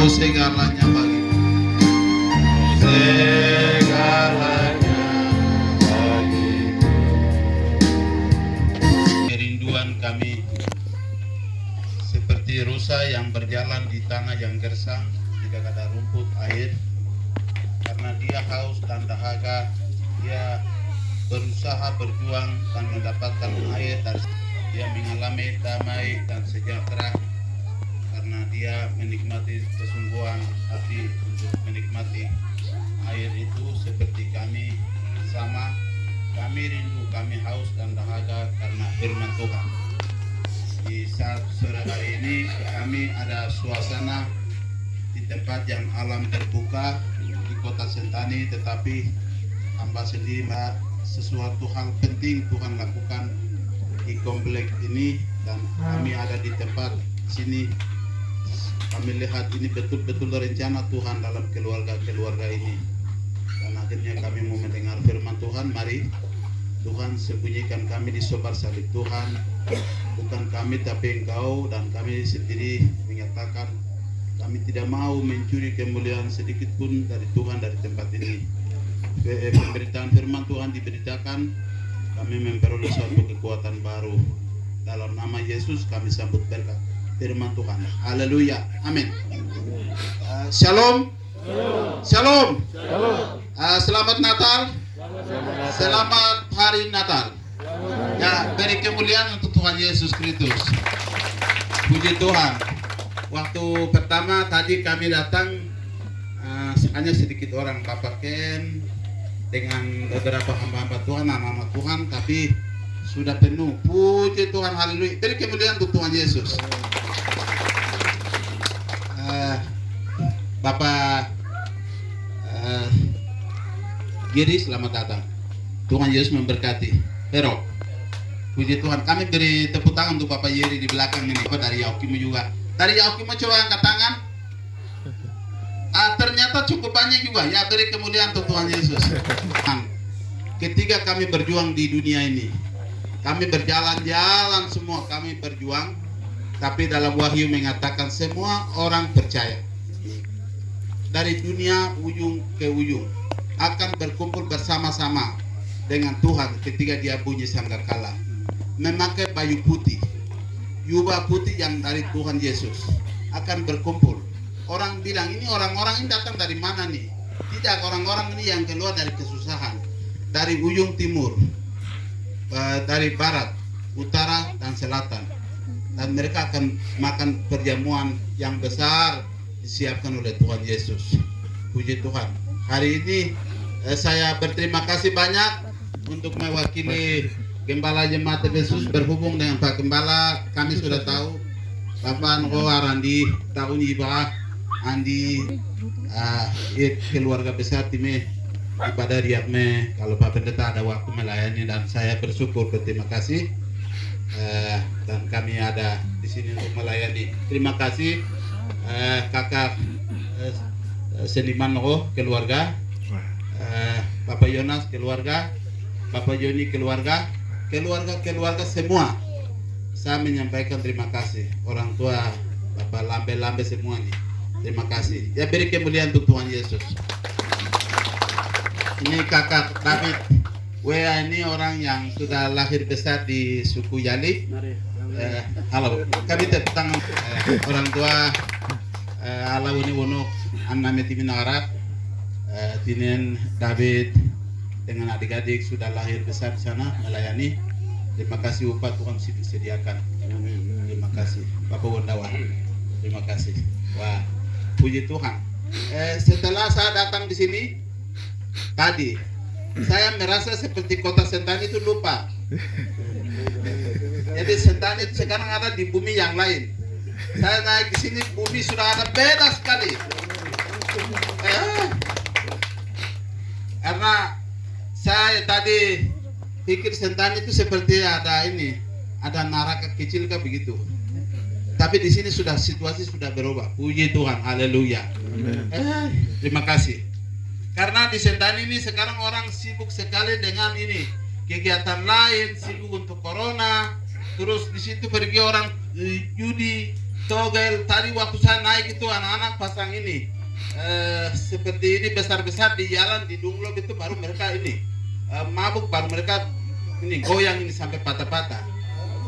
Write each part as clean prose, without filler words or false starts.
segalanya bagimu. Segalanya bagimu. Kerinduan kami seperti rusa yang berjalan di tanah yang gersang, tidak ada rumput air, karena dia haus dan dahaga. Dia berusaha berjuang dan mendapatkan air, dan dia mengalami damai dan sejahtera karena dia menikmati kesungguhan hati untuk menikmati air itu. Seperti kami sama, kami rindu, kami haus dan dahaga karena firman Tuhan. Di saat sore hari ini kami ada suasana di tempat yang alam terbuka di kota Sentani, tetapi hamba sendiri sesuatu hal penting Tuhan lakukan di komplek ini, dan kami ada di tempat sini. Kami lihat ini betul-betul rencana Tuhan dalam keluarga ini, dan akhirnya kami mau mendengar firman Tuhan. Mari Tuhan sembunyikan kami di sobar salib Tuhan, bukan kami tapi Engkau, dan kami sendiri menyatakan kami tidak mau mencuri kemuliaan sedikit pun dari Tuhan dari tempat ini. Pemberitaan firman Tuhan diberitakan, kami memperoleh suatu kekuatan baru. Dalam nama Yesus kami sambut berkat firman Tuhan. Haleluya, amin. Shalom. Shalom. Selamat Natal. Selamat hari Natal. Ya, beri kemuliaan untuk Tuhan Yesus Kristus. Puji Tuhan. Waktu pertama tadi kami datang, hanya sedikit orang, Bapak Ken dengan beberapa hamba-hamba Tuhan, anak-anak Tuhan, tapi sudah penuh. Puji Tuhan, haleluya. Beri kemuliaan untuk Tuhan Yesus. Bapak Giri, selamat datang. Tuhan Yesus memberkati. Pero, puji Tuhan. Kami beri tepuk tangan untuk Bapak Yeri di belakang ini. Dari Yaokimu juga. Dari Yaokimu coba angkat tangan. Ternyata cukup banyak juga. Ya, beri kemuliaan untuk Tuhan Yesus. Ketika kami berjuang di dunia ini, kami berjalan-jalan semua, kami berjuang. Tapi dalam Wahyu mengatakan semua orang percaya. Dari dunia ujung ke ujung akan berkumpul bersama-sama dengan Tuhan ketika dia bunyi sangkakala, memakai baju putih, jubah putih yang dari Tuhan Yesus akan berkumpul. Orang bilang ini orang-orang ini datang dari mana nih? Tidak, orang-orang ini yang keluar dari kesusahan, dari ujung timur, dari barat, utara dan selatan, dan mereka akan makan perjamuan yang besar disiapkan oleh Tuhan Yesus. Puji Tuhan. Hari ini saya berterima kasih banyak untuk mewakili Gembala Jemaat Efesus berhubung dengan Pak Gembala. Kami sudah tahu Bapak Ngo Arandi tahun ibadah Andi keluarga besar time ibadah riakme kalau Pak Pendeta ada waktu melayani, dan saya bersyukur, berterima kasih, dan kami ada di sini untuk melayani. Terima kasih kakak seniman Ngo keluarga, Bapak Yonas keluarga, Bapak Joni keluarga semua. Saya menyampaikan terima kasih. Orang tua Bapak Lambe semua nih, terima kasih. Ya, beri kemuliaan untuk Tuhan Yesus. Ini kakak David Wea, ini orang yang sudah lahir besar di suku Yali. Halo, kami tepuk tangan. Orang tua Alawuni Wono Annameti Minarat, Tinen David dengan adik-adik sudah lahir besar di sana melayani. Terima kasih upah Tuhan sediakan. Terima kasih Bapak Wondawan. Terima kasih. Wah, puji Tuhan. Setelah saya datang di sini tadi, saya merasa seperti kota Sentani itu lupa. Jadi Sentani itu sekarang ada di bumi yang lain. Saya naik di sini, bumi sudah ada beda sekali. Karena saya tadi pikir Sentani itu seperti ada neraka kecil kah begitu. Tapi di sini sudah situasi sudah berubah. Puji Tuhan, haleluya. Terima kasih. Karena di Sentani ini sekarang orang sibuk sekali dengan ini kegiatan lain, sibuk untuk corona. Terus di situ pergi orang judi, togel tadi waktu saya naik itu anak-anak pasang ini seperti ini besar-besar di jalan di Dunglok itu baru mereka ini mabuk, baru mereka ini goyang ini sampai patah-patah.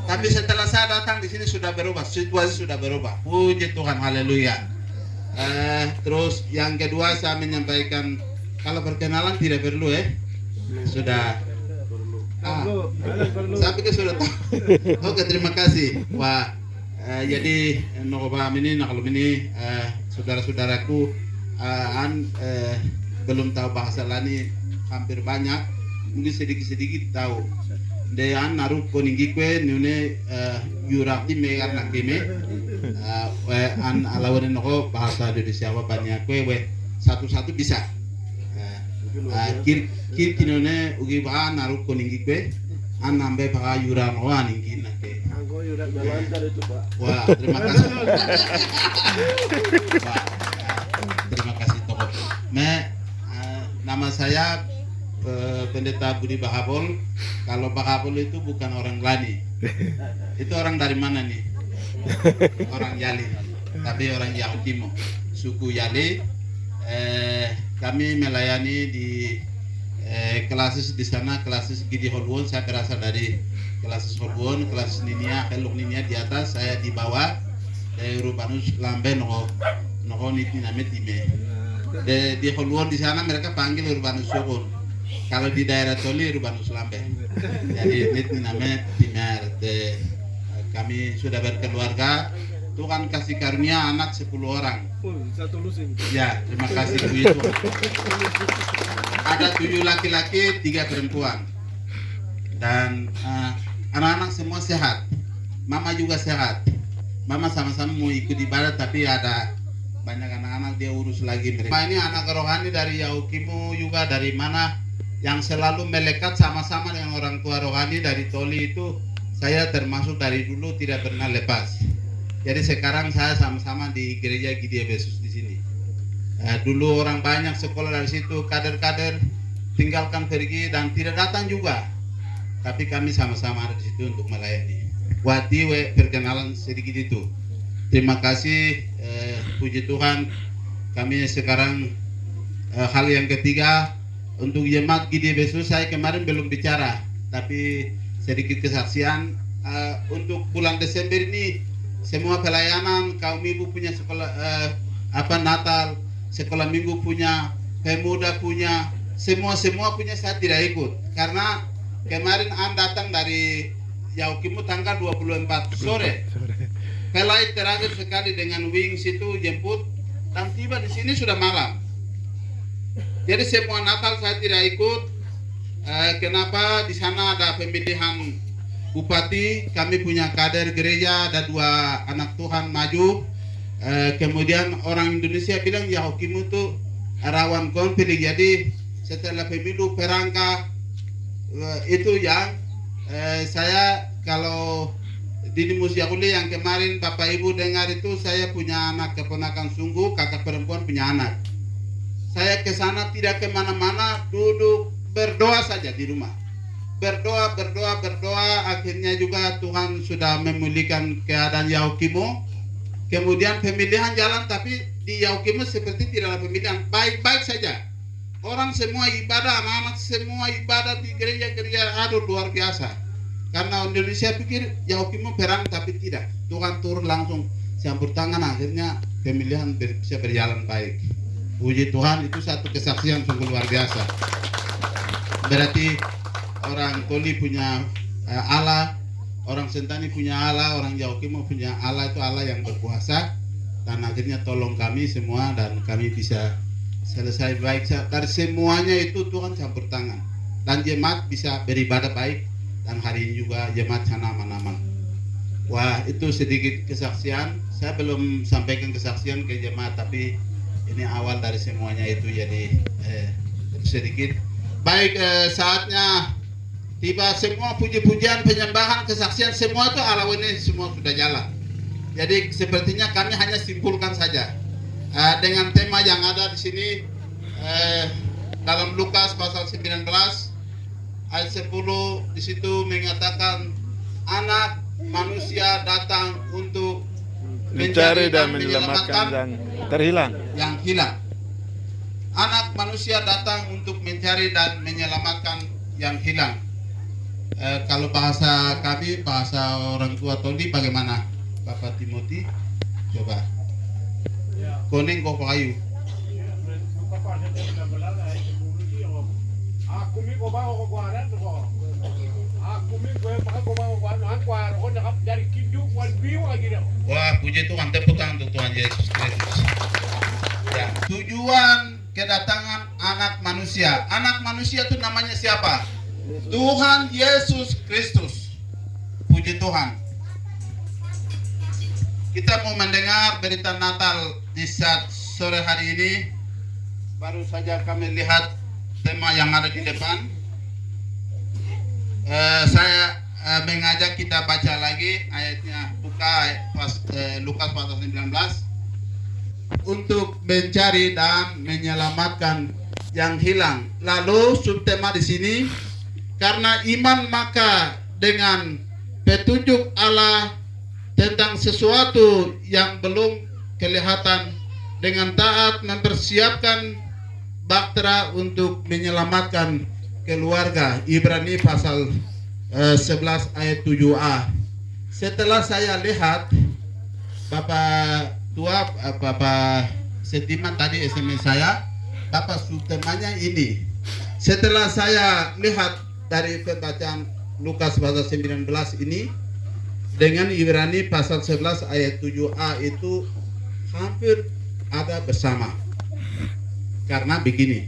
Tapi setelah saya datang di sini sudah berubah, situasi sudah berubah. Puji Tuhan, haleluya. Terus yang kedua saya menyampaikan kalau perkenalan tidak perlu sudah. Saya pikir sudah tahu. Oke, terima kasih. Wah, jadi nokobam ini, nakalum ini saudara-saudaraku belum tahu bahasa Lani hampir banyak, mungkin sedikit-sedikit tahu. Dean naruh koninggi kue nune yurakti megar nakime an alawan noko bahasa Indonesia banyak kue satu-satu bisa. Kir kinone ugi ba naruh koninggi kue an nambe pakai yuran wan ingin nake. Wah, terima kasih. Wah, terima kasih Toko. Nama saya Pendeta Budi Bahabol. Kalau Bahabol itu bukan orang Lani. Itu orang dari mana nih? Orang Yali. Tapi orang Yahukimo. Suku Yali. Kami melayani di kelas di sana, kelas Gidi Holwon. Saya berasal dari kelas Holwon, kelas Ninia, Heluk Ninia di atas. Saya di bawah. Rubanus Lambe Noko Niti Namet Ime. Di Holwon di sana mereka panggil Urbanus Sokon. Kalau di daerah Toli Urbanus Lambe. Jadi ini namanya Timar. Kami sudah berkeluarga. Tuhan kasih karunia anak 10 orang. Ya, terima kasih Bu itu. Ada 7 laki-laki, 3 perempuan. Dan anak-anak semua sehat. Mama juga sehat. Mama sama-sama mau ikut ibadah tapi ada banyak anak-anak dia urus lagi mereka. Ini anak rohani dari Yahukimu juga dari mana yang selalu melekat sama-sama dengan orang tua rohani dari Toli itu saya termasuk dari dulu tidak pernah lepas. Jadi sekarang saya sama-sama di gereja Gidi Yesus di sini. Dulu orang banyak sekolah dari situ, kader-kader tinggalkan pergi dan tidak datang juga. Tapi kami sama-sama ada di situ untuk melayani. Wati perkenalan sedikit itu. Terima kasih, puji Tuhan. Kami sekarang hal yang ketiga untuk jemaat Gidi Yesus saya kemarin belum bicara, tapi sedikit kesaksian untuk bulan Desember ini semua pelayanan kaum ibu punya sekolah Natal, sekolah minggu punya, pemuda punya, semua punya saya tidak ikut karena kemarin datang dari Yahukimu tanggal 24 sore. Pelai terakhir sekali dengan Wings itu jemput dan tiba di sini sudah malam. Jadi semua Natal saya tidak ikut. Kenapa? Di sana ada pemilihan bupati, kami punya kader gereja, ada 2 anak Tuhan maju. Kemudian orang Indonesia bilang Yahukimu itu rawan konflik. Jadi setelah pemilu perangka itu yang saya kalau Dini Musyakuli yang kemarin Bapak Ibu dengar itu saya punya anak keponakan sungguh, kakak perempuan punya anak. Saya ke sana tidak kemana-mana, duduk berdoa saja di rumah. Berdoa, akhirnya juga Tuhan sudah memulihkan keadaan Yahukimu. Kemudian pemilihan jalan, tapi di Yahukimu seperti tidak ada pemilihan, baik-baik saja. Orang semua ibadah, anak-anak semua ibadah di gereja-gereja, aduh luar biasa. Karena Indonesia pikir Yahukimu perang, tapi tidak. Tuhan turun langsung campur tangan, akhirnya pemilihan bisa berjalan baik. Puji Tuhan, itu satu kesaksian sungguh luar biasa. Berarti orang Toli punya Allah, orang Sentani punya Allah, orang Yahukimu punya Allah, itu Allah yang berkuasa. Dan akhirnya tolong kami semua dan kami bisa selesai baik. Dari semuanya itu Tuhan campur tangan. Dan jemaat bisa beribadah baik. Dan hari ini juga jemaat sana aman-aman. Wah, itu sedikit kesaksian. Saya belum sampaikan kesaksian ke jemaat, tapi ini awal dari semuanya itu. Jadi sedikit. Baik, saatnya tiba semua puji-pujian, penyembahan, kesaksian semua itu ala ini semua sudah jalan. Jadi sepertinya kami hanya simpulkan saja dengan tema yang ada di sini dalam Lukas pasal 19 ayat 10 di situ mengatakan anak manusia datang untuk mencari dan menyelamatkan yang terhilang. Yang hilang. Anak manusia datang untuk mencari dan menyelamatkan yang hilang. Kalau bahasa kami, bahasa orang tua Tony bagaimana? Bapak Timothy, coba. Koneng kok kayu. Wah, puji Tuhan, tepuk tangan untuk Tuhan Yesus Kristus. Ya, tujuan kedatangan anak manusia. Anak manusia itu namanya siapa? Tuhan Yesus Kristus. Puji Tuhan. Kita mau mendengar berita Natal di saat sore hari ini. Baru saja kami lihat tema yang ada di depan. Saya mengajak kita baca lagi ayatnya, buka Lukas pasal 19, untuk mencari dan menyelamatkan yang hilang. Lalu subtema di sini, karena iman maka dengan petunjuk Allah tentang sesuatu yang belum kelihatan, dengan taat mempersiapkan bahtera untuk menyelamatkan keluarga. Ibrani pasal 11 ayat 7a. Setelah saya lihat Bapak Tua, Bapak Setiman tadi SMS saya, Bapak subtemanya ini. Setelah saya lihat dari pembacaan Lukas pasal 19 ini dengan Ibrani pasal 11 ayat 7a itu hampir ada bersama. Karena begini,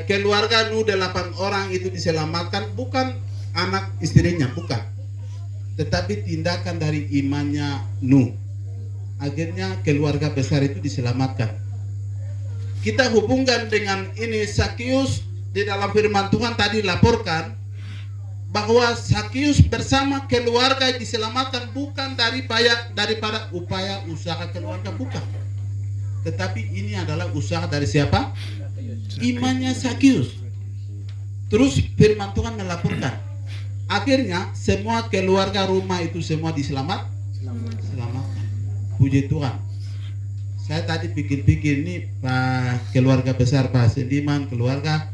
keluarga Nuh 8 orang itu diselamatkan bukan anak istrinya, bukan, tetapi tindakan dari imannya Nuh. Akhirnya keluarga besar itu diselamatkan. Kita hubungkan dengan ini, Sakius di dalam firman Tuhan tadi laporkan bahwa Sakius bersama keluarga diselamatkan bukan daripada upaya usaha keluarga, bukan. Tetapi ini adalah usaha dari siapa? Imannya Sakius. Terus firman Tuhan melaporkan, akhirnya semua keluarga rumah itu semua diselamatkan. Puji Tuhan. Saya tadi pikir-pikir ini Pak keluarga besar Pak Sediman, keluarga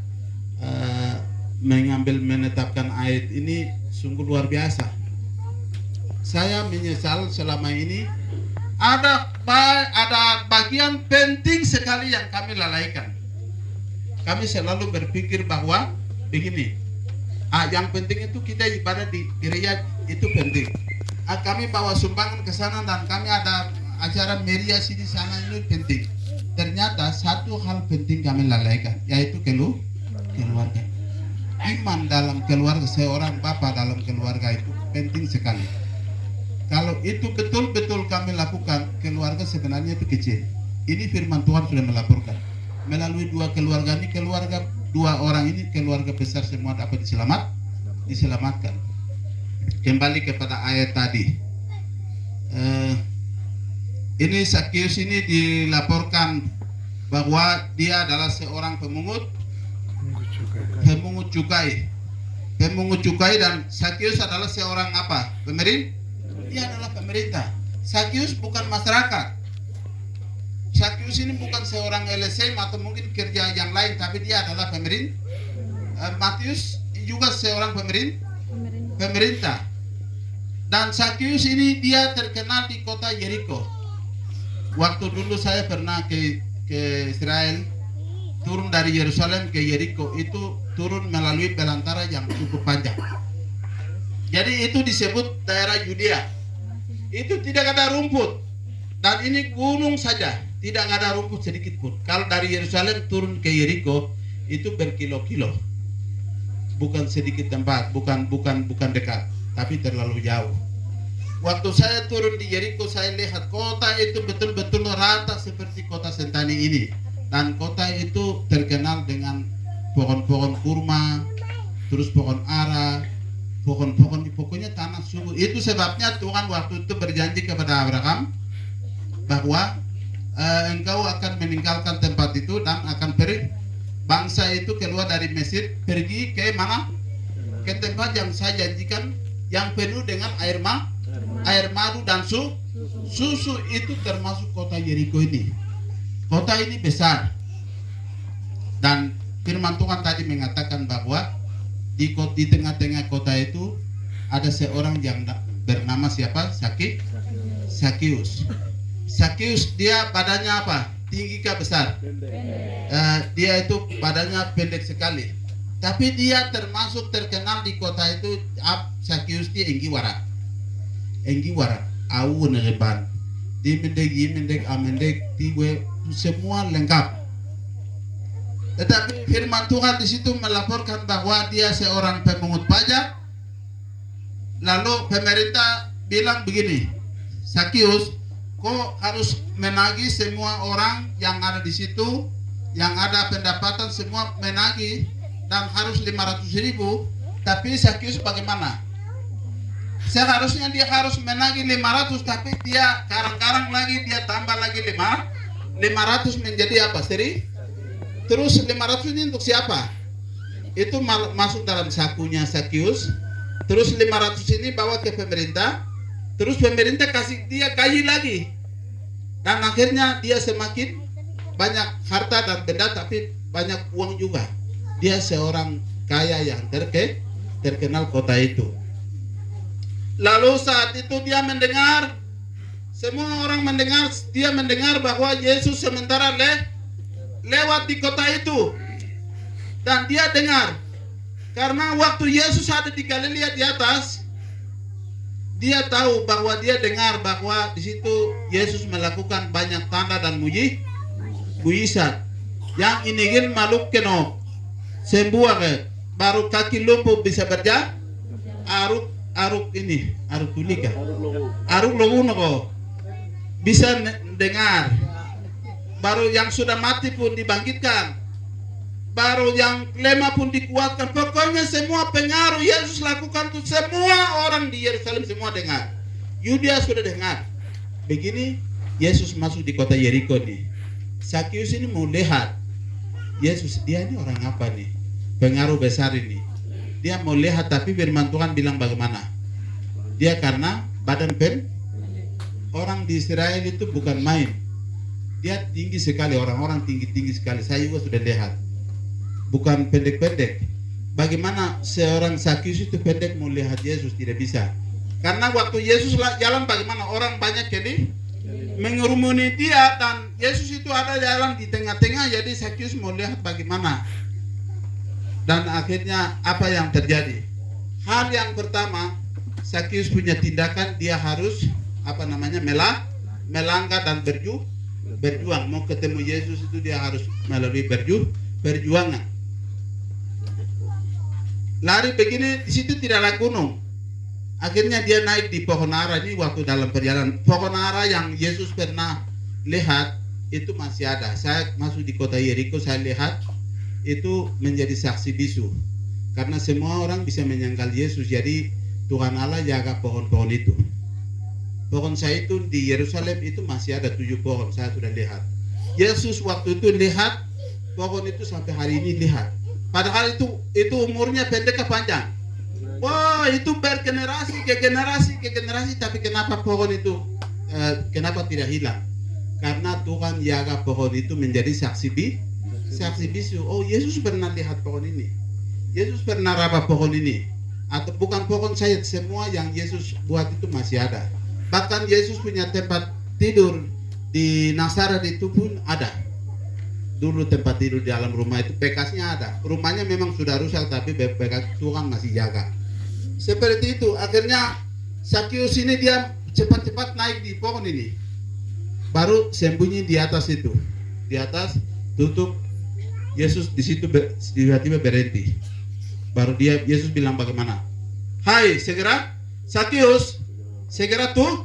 menetapkan ayat ini sungguh luar biasa. Saya menyesal selama ini ada bagian penting sekali yang kami lalaikan. Kami selalu berpikir bahwa begini, yang penting itu kita ibadah di gereja itu penting. Kami bawa sumbangan ke sana dan kami ada acara merias di sana, ini penting. Ternyata satu hal penting kami lalaikan, yaitu keluarga. Iman dalam keluarga, seorang bapak dalam keluarga itu penting sekali. Kalau itu betul-betul kami lakukan, keluarga sebenarnya itu kecil. Ini firman Tuhan sudah melaporkan. Melalui dua keluarga ini, dua orang ini, keluarga besar semua dapat diselamatkan. Kembali kepada ayat tadi. Ini Sakius ini dilaporkan bahwa dia adalah seorang pemungut cukai, dan Sakius adalah seorang apa? Dia adalah pemerintah. Sakius bukan masyarakat. Sakius ini bukan seorang LSM atau mungkin kerja yang lain, tapi dia adalah pemerintah. Matius juga seorang pemerintah. Dan Sakius ini dia terkenal di kota Yeriko. Waktu dulu saya pernah ke Israel, turun dari Yerusalem ke Yeriko, itu turun melalui belantara yang cukup panjang. Jadi itu disebut daerah Yudea. Itu tidak ada rumput, dan ini gunung saja, tidak ada rumput sedikit pun. Kalau dari Yerusalem turun ke Yeriko itu berkilo-kilo, bukan sedikit tempat, bukan dekat, tapi terlalu jauh. Waktu saya turun di Yeriko, saya lihat kota itu betul-betul rata seperti kota Sentani ini, dan kota itu terkenal dengan pohon-pohon kurma, terus pohon ara, pokoknya tanah subur. Itu sebabnya Tuhan waktu itu berjanji kepada Abraham bahwa engkau akan meninggalkan tempat itu dan akan pergi, bangsa itu keluar dari Mesir, pergi ke mana? Ke tempat yang saya janjikan, yang penuh dengan air air madu dan susu. Itu termasuk kota Yeriko ini. Kota ini besar. Dan firman Tuhan tadi mengatakan bahwa di tengah-tengah kota itu ada seorang yang bernama siapa? Sakius. Sakius dia badannya apa? Tinggi kah besar? Dia itu badannya pendek sekali. Tapi dia termasuk terkenal di kota itu. Sakius dia Enggi warak. Au nereban. Di mendek, amendek, tiwe, semua lengkap. Tetapi firman Tuhan di situ melaporkan bahwa dia seorang pemungut pajak. Lalu pemerintah bilang begini, Sakius, kok harus menagih semua orang yang ada di situ, yang ada pendapatan semua menagih dan harus 500.000. Tapi Sakius bagaimana? Seharusnya dia harus menagih 500, tapi dia karang-karang lagi, dia tambah lagi 500 menjadi apa? Terus 500 ini untuk siapa? Itu masuk dalam sakunya Sakius. Terus 500 ini bawa ke pemerintah. Terus pemerintah kasih dia gaji lagi. Dan akhirnya dia semakin banyak harta dan benda, tapi banyak uang juga. Dia seorang kaya yang terkenal kota itu. Lalu saat itu dia mendengar, semua orang mendengar, dia mendengar bahwa Yesus sementara lewat di kota itu. Dan dia dengar, karena waktu Yesus ada di Galilea di atas, dia tahu bahwa dia dengar bahwa di situ Yesus melakukan banyak tanda dan mujizat. Yang inigin maluk keno sembuh baru kaki lumpuh bisa berjalan. Aruk tulika. Aruk loguno bisa dengar. Baru yang sudah mati pun dibangkitkan. Baru yang lemah pun dikuatkan. Pokoknya semua pengaruh Yesus lakukan tuh semua orang di Yerusalem semua dengar. Yudea sudah dengar. Begini Yesus masuk di kota Yeriko nih. Sakius ini mau lihat Yesus, dia ini orang apa nih? Pengaruh besar ini. Dia mau lihat, tapi firman Tuhan bilang bagaimana? Dia karena badan orang di Israel itu bukan main. Dia tinggi sekali, orang-orang tinggi-tinggi sekali. Saya juga sudah lihat. Bukan pendek-pendek. Bagaimana seorang Sakius itu pendek mau lihat Yesus? Tidak bisa. Karena waktu Yesus jalan bagaimana? Orang banyak jadi mengerumuni dia, dan Yesus itu ada jalan di tengah-tengah. Jadi Sakius mau lihat bagaimana. Dan akhirnya apa yang terjadi? Hal yang pertama, Sakius punya tindakan, dia harus melangkah dan berjuang. Mau ketemu Yesus itu dia harus melalui perjuangan. Lari begini, di situ tidak ada gunung. Akhirnya dia naik di pohon ara. Ini waktu dalam perjalanan. Pohon ara yang Yesus pernah lihat itu masih ada. Saya masuk di kota Yeriko, saya lihat itu menjadi saksi bisu. Karena semua orang bisa menyangkal Yesus. Jadi Tuhan Allah jaga pohon-pohon itu. Pohon zaitun di Yerusalem itu masih ada 7 pohon. Saya sudah lihat. Yesus waktu itu lihat pohon itu sampai hari ini lihat. Padahal itu umurnya pendek ke panjang. Wah, itu bergenerasi ke generasi, tapi kenapa pohon itu kenapa tidak hilang? Karena Tuhan jaga pohon itu menjadi saksi bisu. Oh, Yesus pernah lihat pohon ini. Yesus pernah rabah pohon ini. Atau bukan pohon sayur, semua yang Yesus buat itu masih ada. Bahkan Yesus punya tempat tidur di Nazaret itu pun ada. Dulu tempat tidur di dalam rumah itu bekasnya ada. Rumahnya memang sudah rusak, tapi bekas Tuhan masih jaga. Seperti itu. Akhirnya Sakius ini dia cepat-cepat naik di pohon ini. Baru sembunyi di atas itu. Di atas tutup. Yesus di situ tiba-tiba berhenti. Baru Yesus bilang bagaimana? Hai, segera Sakius, segera tuh.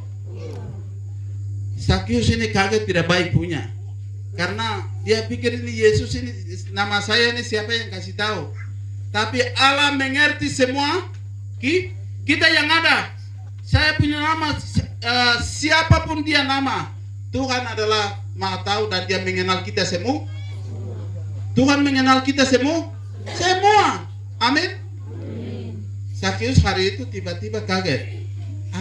Sakius ini kaget, tidak baik punya. Karena dia pikir ini Yesus ini nama saya ini siapa yang kasih tahu. Tapi Allah mengerti semua kita yang ada. Saya punya nama, siapapun dia nama. Tuhan adalah Maha tahu dan dia mengenal kita semua. Tuhan mengenal kita semua. Amin. Sakius hari itu tiba-tiba kaget.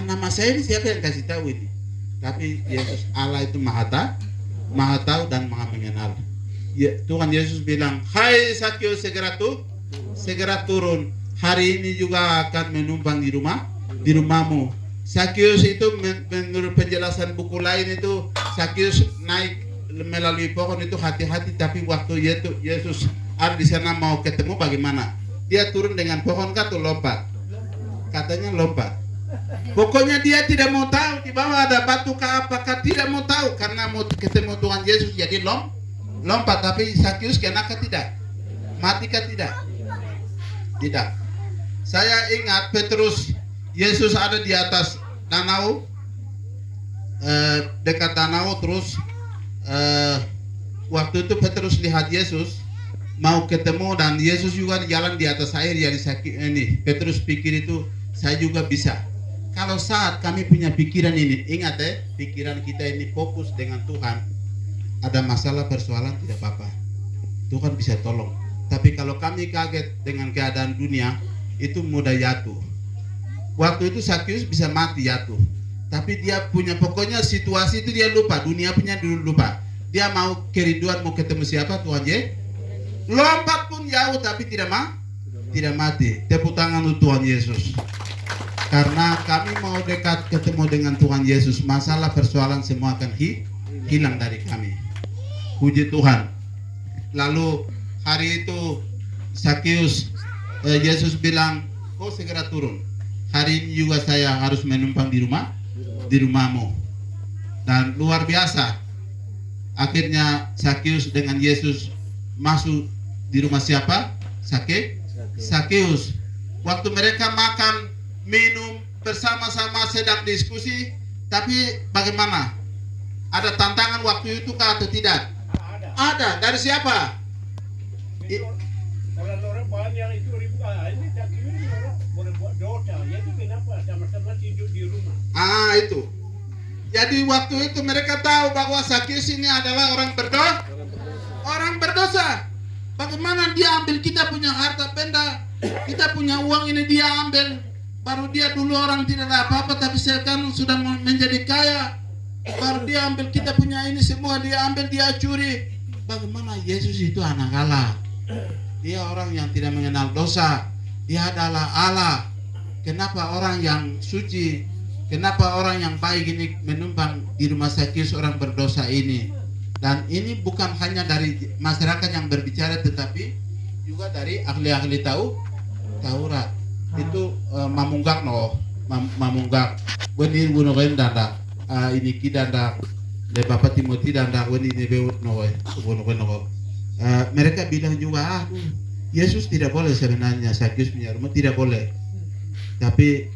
nama saya ini siapa yang kasih tahu ini? Tapi Yesus Allah itu maha tahu dan maha mengenal. Ya, Tuhan Yesus bilang, hai Sakyus, segera turun. Hari ini juga akan menumpang di rumahmu. Sakyus itu menurut penjelasan buku lain itu Sakyus naik melalui pohon itu hati-hati, tapi waktu Yesus ada di sana mau ketemu bagaimana? Dia turun dengan pohon atau lompat? Katanya lompat. Pokoknya dia tidak mau tahu di bawah ada batu kah apakah, tidak mau tahu karena mau ketemu Tuhan Yesus, jadi lompat. Tapi Sakyus kenapa tidak? Mati kah tidak? Tidak. Saya ingat Petrus, Yesus ada di atas danau, dekat danau, terus waktu itu Petrus lihat Yesus mau ketemu dan Yesus juga jalan di atas air. Jadi ini Petrus pikir itu saya juga bisa. Kalau saat kami punya pikiran ini, ingat pikiran kita ini fokus dengan Tuhan, ada masalah persoalan tidak apa-apa, Tuhan bisa tolong. Tapi kalau kami kaget dengan keadaan dunia, itu mudah jatuh. Waktu itu Sakyus bisa mati jatuh, tapi dia punya pokoknya situasi itu dia lupa, dunia punya dulu lupa. Dia mau kerinduan, mau ketemu siapa? Tuhan Yesus. Lompat pun jauh tapi tidak mati. Tepuk tangan untuk Tuhan Yesus. Karena kami mau dekat ketemu dengan Tuhan Yesus, masalah persoalan semua akan hilang dari kami. Puji Tuhan. Lalu hari itu Sakyus, Yesus bilang, kau segera turun. Hari ini juga saya harus menumpang di rumahmu. Dan luar biasa. Akhirnya Sakyus dengan Yesus masuk di rumah siapa? Sakyus. Waktu mereka makan, minum bersama-sama sedang diskusi, tapi bagaimana? Ada tantangan waktu itu kah atau tidak? Ada. Dari siapa? Orang-orang banyak itu ini Sakyus ini orang berbuat dosa. Jadi kenapa sama-sama tidur di rumah? Itu. Jadi waktu itu mereka tahu bahwa Sakyus ini adalah orang berdosa. Bagaimana dia ambil kita punya harta benda, kita punya uang ini dia ambil. Baru dia dulu orang tidak ada apa-apa, tapi sekarang sudah menjadi kaya. Baru dia ambil kita punya ini semua, dia ambil, dia curi. Bagaimana Yesus itu anak Allah? Dia orang yang tidak mengenal dosa. Dia adalah Allah. Kenapa orang yang suci, kenapa orang yang baik ini menumpang di rumah Sakyus orang berdosa ini? Dan ini bukan hanya dari masyarakat yang berbicara, tetapi juga dari ahli-ahli Taurat. Itu mamunggak weni bunogen danda ini kidanda de Bapak Timothy danda weni ne beut no bunogen no. Mereka bilang juga Yesus tidak boleh sebenarnya Sakyus punya rumah, tidak boleh. Tapi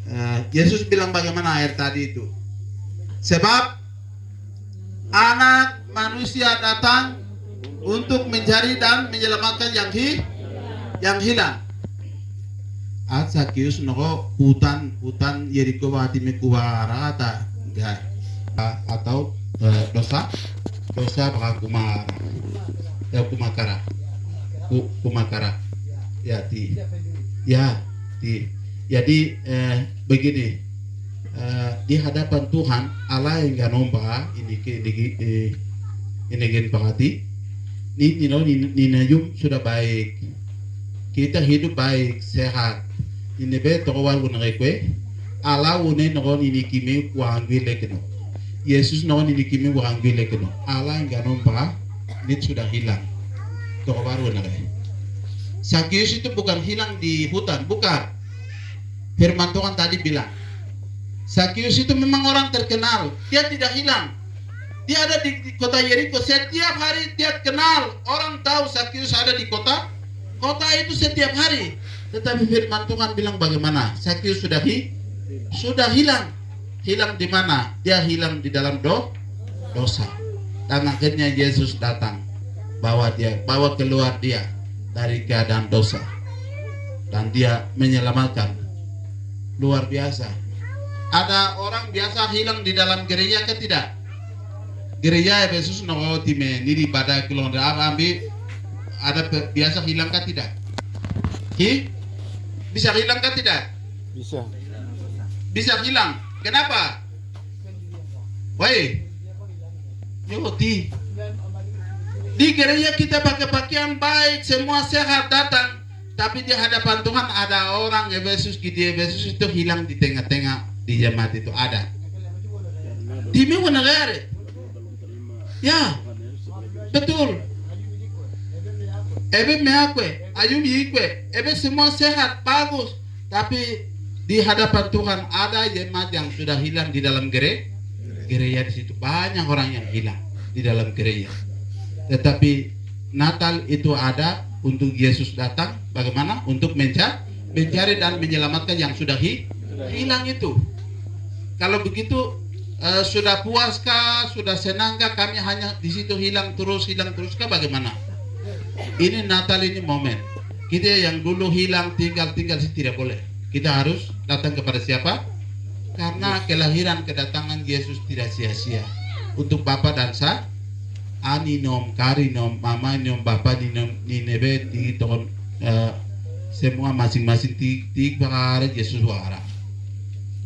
Yesus bilang bagaimana ayat tadi itu, sebab anak manusia datang untuk mencari dan menyelamatkan yang hilang. Sakyus noko hutan Yeriko batime kubara atau dosa kumakara jadi begini, di hadapan Tuhan Allah yang gak nomba ini gen pangati ni najum sudah baik, kita hidup baik sehat. Ini be tokowal guna kwe ala une nogon ini kimi wangwi lekeno, Yesus nogon ini kimi wangwi lekeno. Allah yang ganon pa nit sudah hilang, tokowal guna kwe. Sakyus itu bukan hilang di hutan, bukan. Firman Tuhan tadi bilang Sakyus itu memang orang terkenal, dia tidak hilang. Dia ada di kota Yeriko, setiap hari dia kenal, orang tahu Sakyus ada di kota itu setiap hari. Tetapi firman Tuhan bilang bagaimana? Sakyus sudah hilang. Hilang di mana? Dia hilang di dalam dosa. Dan akhirnya Yesus datang, bawa keluar dia dari keadaan dosa. Dan dia menyelamatkan. Luar biasa. Ada orang biasa hilang di dalam gereja ke tidak? Gereja Yesus no time niri pada kilondra ambil ada biasa hilang ke tidak? Bisa hilang kan tidak? Bisa. Bisa hilang. Kenapa? Woi, Yoti. Di gereja kita pakai pakaian baik, semua sehat datang. Tapi di hadapan Tuhan ada orang Efesus itu hilang di tengah-tengah di jemaat itu ada. Dimi negara. Ya, betul. Ebe meakwe, ayub yikwe, ebe semua sehat, bagus. Tapi di hadapan Tuhan ada jemaat yang sudah hilang di dalam gereja di situ. Banyak orang yang hilang di dalam gereja. Tetapi Natal itu ada untuk Yesus datang. Bagaimana? Untuk mencari dan menyelamatkan yang sudah hilang itu. Kalau begitu sudah puaskah, sudah senangkah kami hanya di situ hilang terus kah bagaimana? Ini Natal ini momen. Kita yang dulu hilang tinggal sih tidak boleh. Kita harus datang kepada siapa? Karena kelahiran kedatangan Yesus tidak sia-sia. Untuk Bapa dan Sa, ani nom, kari nom, mama nom, bapa nom, ninebe di ton semua masing-masing tik bakare Yesus wara.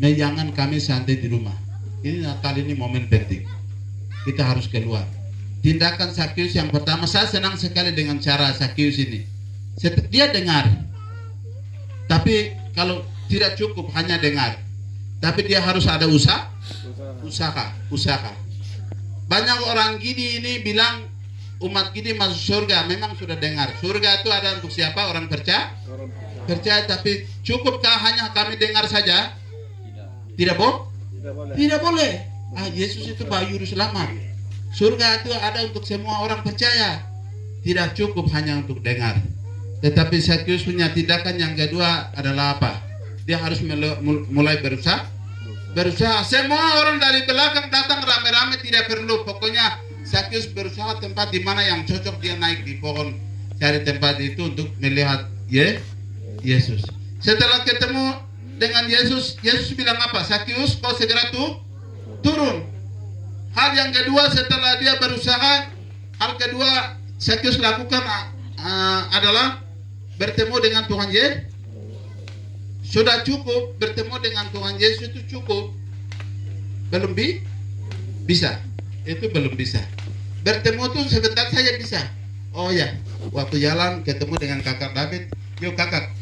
Nah, jangan kami santai di rumah. Ini Natal ini momen penting. Kita harus keluar. Tindakan Sakius yang pertama, saya senang sekali dengan cara Sakius ini. Dia dengar, tapi kalau tidak cukup hanya dengar, tapi dia harus ada usaha. Banyak orang gini ini bilang umat gini masuk surga, memang sudah dengar. Surga itu ada untuk siapa? Orang percaya. Tapi cukupkah hanya kami dengar saja? Tidak boleh. Yesus itu bayu selamat. Surga itu ada untuk semua orang percaya. Tidak cukup hanya untuk dengar. Tetapi Sakius punya tindakan yang kedua adalah apa? Dia harus mulai berusaha. Semua orang dari belakang datang rame-rame tidak perlu. Pokoknya Sakius berusaha tempat di mana yang cocok, dia naik di pohon, cari tempat itu untuk melihat Yesus. Setelah ketemu dengan Yesus bilang apa? Sakius, kau segera turun. Hal yang kedua setelah dia berusaha, Sakius lakukan adalah bertemu dengan Tuhan Yesus. Sudah cukup bertemu dengan Tuhan Yesus itu cukup? Belum bisa. Itu belum bisa. Bertemu tuh sebentar saja bisa. Oh ya, waktu jalan ketemu dengan kakak David, yuk kakak,